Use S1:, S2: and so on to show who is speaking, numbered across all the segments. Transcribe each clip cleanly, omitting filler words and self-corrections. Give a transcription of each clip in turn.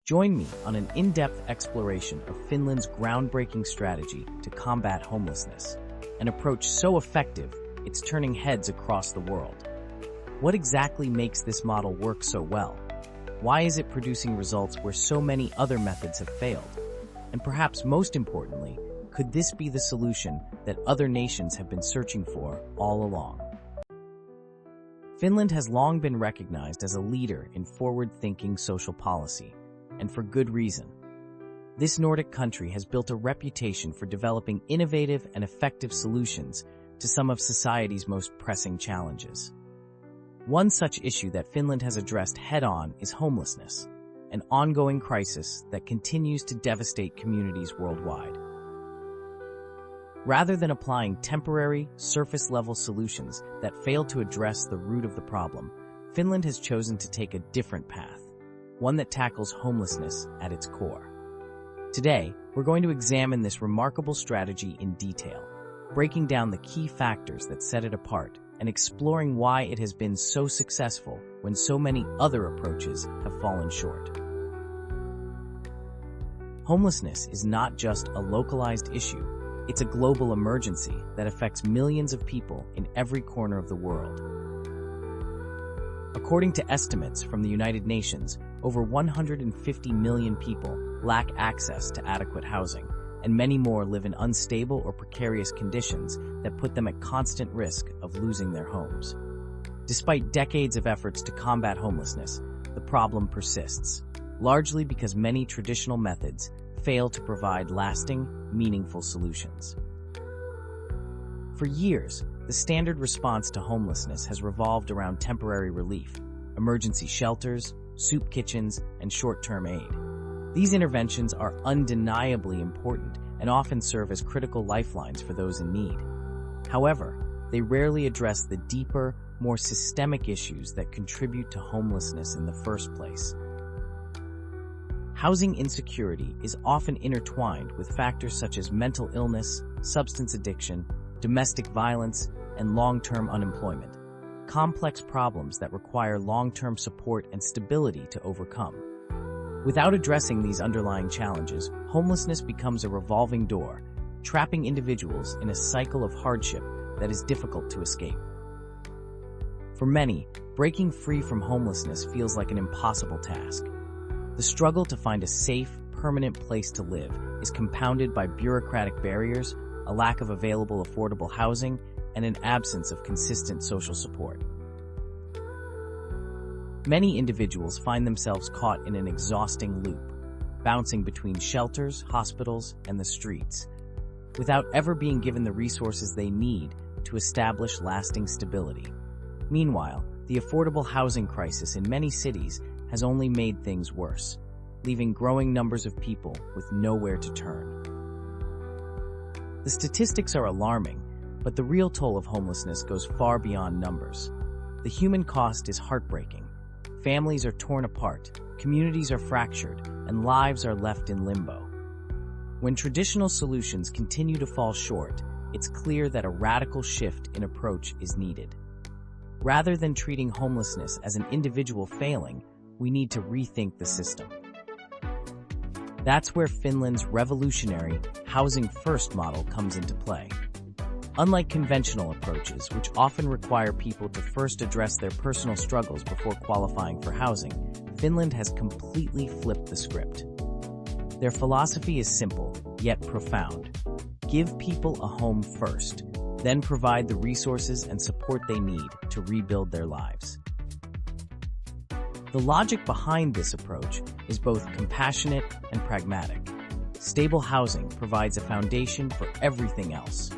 S1: Join me on an in-depth exploration of Finland's groundbreaking strategy to combat homelessness, an approach so effective it's turning heads across the world. What exactly makes this model work so well? Why is it producing results where so many other methods have failed? And perhaps most importantly, could this be the solution that other nations have been searching for all along? Finland has long been recognized as a leader in forward-thinking social policy, and for good reason. This Nordic country has built a reputation for developing innovative and effective solutions to some of society's most pressing challenges. One such issue that Finland has addressed head-on is homelessness, an ongoing crisis that continues to devastate communities worldwide. Rather than applying temporary, surface-level solutions that fail to address the root of the problem, Finland has chosen to take a different path, one that tackles homelessness at its core. Today, we're going to examine this remarkable strategy in detail, breaking down the key factors that set it apart and exploring why it has been so successful when so many other approaches have fallen short. Homelessness is not just a localized issue, it's a global emergency that affects millions of people in every corner of the world. According to estimates from the United Nations, over 150 million people lack access to adequate housing, and many more live in unstable or precarious conditions that put them at constant risk of losing their homes. Despite decades of efforts to combat homelessness, the problem persists, largely because many traditional methods fail to provide lasting, meaningful solutions. For years, the standard response to homelessness has revolved around temporary relief, emergency shelters, soup kitchens, and short-term aid. These interventions are undeniably important and often serve as critical lifelines for those in need. However, they rarely address the deeper, more systemic issues that contribute to homelessness in the first place. Housing insecurity is often intertwined with factors such as mental illness, substance addiction, domestic violence, and long-term unemployment, complex problems that require long-term support and stability to overcome. Without addressing these underlying challenges, homelessness becomes a revolving door, trapping individuals in a cycle of hardship that is difficult to escape. For many, breaking free from homelessness feels like an impossible task. The struggle to find a safe, permanent place to live is compounded by bureaucratic barriers, a lack of available affordable housing, and an absence of consistent social support. Many individuals find themselves caught in an exhausting loop, bouncing between shelters, hospitals, and the streets, without ever being given the resources they need to establish lasting stability. Meanwhile, the affordable housing crisis in many cities has only made things worse, leaving growing numbers of people with nowhere to turn. The statistics are alarming, but the real toll of homelessness goes far beyond numbers. The human cost is heartbreaking. Families are torn apart, communities are fractured, and lives are left in limbo. When traditional solutions continue to fall short, it's clear that a radical shift in approach is needed. Rather than treating homelessness as an individual failing, we need to rethink the system. That's where Finland's revolutionary Housing First model comes into play. Unlike conventional approaches, which often require people to first address their personal struggles before qualifying for housing, Finland has completely flipped the script. Their philosophy is simple, yet profound. Give people a home first, then provide the resources and support they need to rebuild their lives. The logic behind this approach is both compassionate and pragmatic. Stable housing provides a foundation for everything else.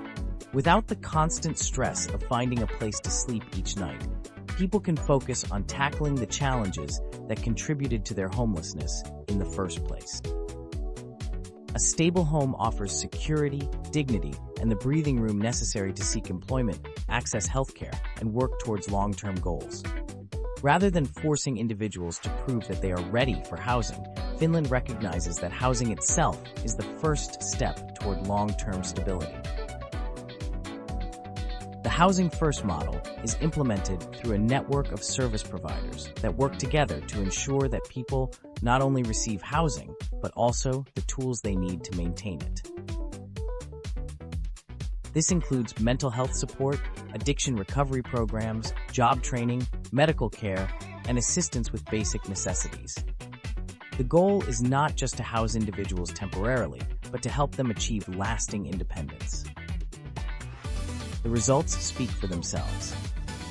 S1: Without the constant stress of finding a place to sleep each night, people can focus on tackling the challenges that contributed to their homelessness in the first place. A stable home offers security, dignity, and the breathing room necessary to seek employment, access healthcare, and work towards long-term goals. Rather than forcing individuals to prove that they are ready for housing, Finland recognizes that housing itself is the first step toward long-term stability. The Housing First model is implemented through a network of service providers that work together to ensure that people not only receive housing, but also the tools they need to maintain it. This includes mental health support, addiction recovery programs, job training, medical care, and assistance with basic necessities. The goal is not just to house individuals temporarily, but to help them achieve lasting independence. The results speak for themselves.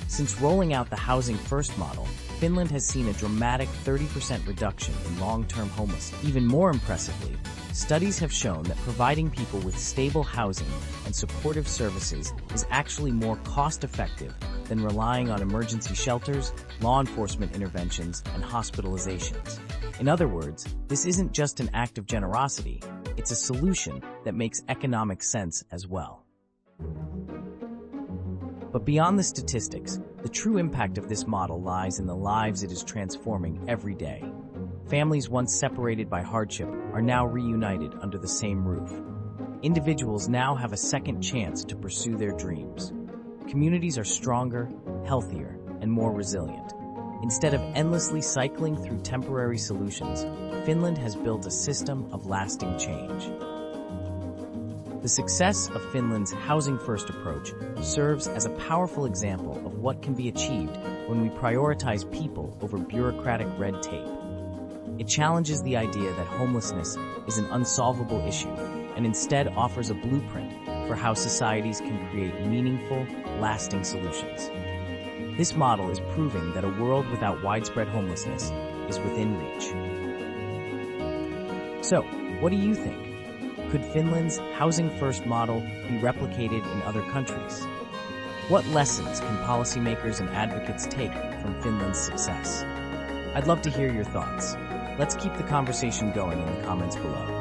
S1: Since rolling out the Housing First model, Finland has seen a dramatic 30% reduction in long-term homelessness. Even more impressively, studies have shown that providing people with stable housing and supportive services is actually more cost-effective than relying on emergency shelters, law enforcement interventions, and hospitalizations. In other words, this isn't just an act of generosity, it's a solution that makes economic sense as well. But beyond the statistics, the true impact of this model lies in the lives it is transforming every day. Families once separated by hardship are now reunited under the same roof. Individuals now have a second chance to pursue their dreams. Communities are stronger, healthier, and more resilient. Instead of endlessly cycling through temporary solutions, Finland has built a system of lasting change. The success of Finland's Housing First approach serves as a powerful example of what can be achieved when we prioritize people over bureaucratic red tape. It challenges the idea that homelessness is an unsolvable issue and instead offers a blueprint for how societies can create meaningful, lasting solutions. This model is proving that a world without widespread homelessness is within reach. So, what do you think? Could Finland's Housing First model be replicated in other countries? What lessons can policymakers and advocates take from Finland's success? I'd love to hear your thoughts. Let's keep the conversation going in the comments below.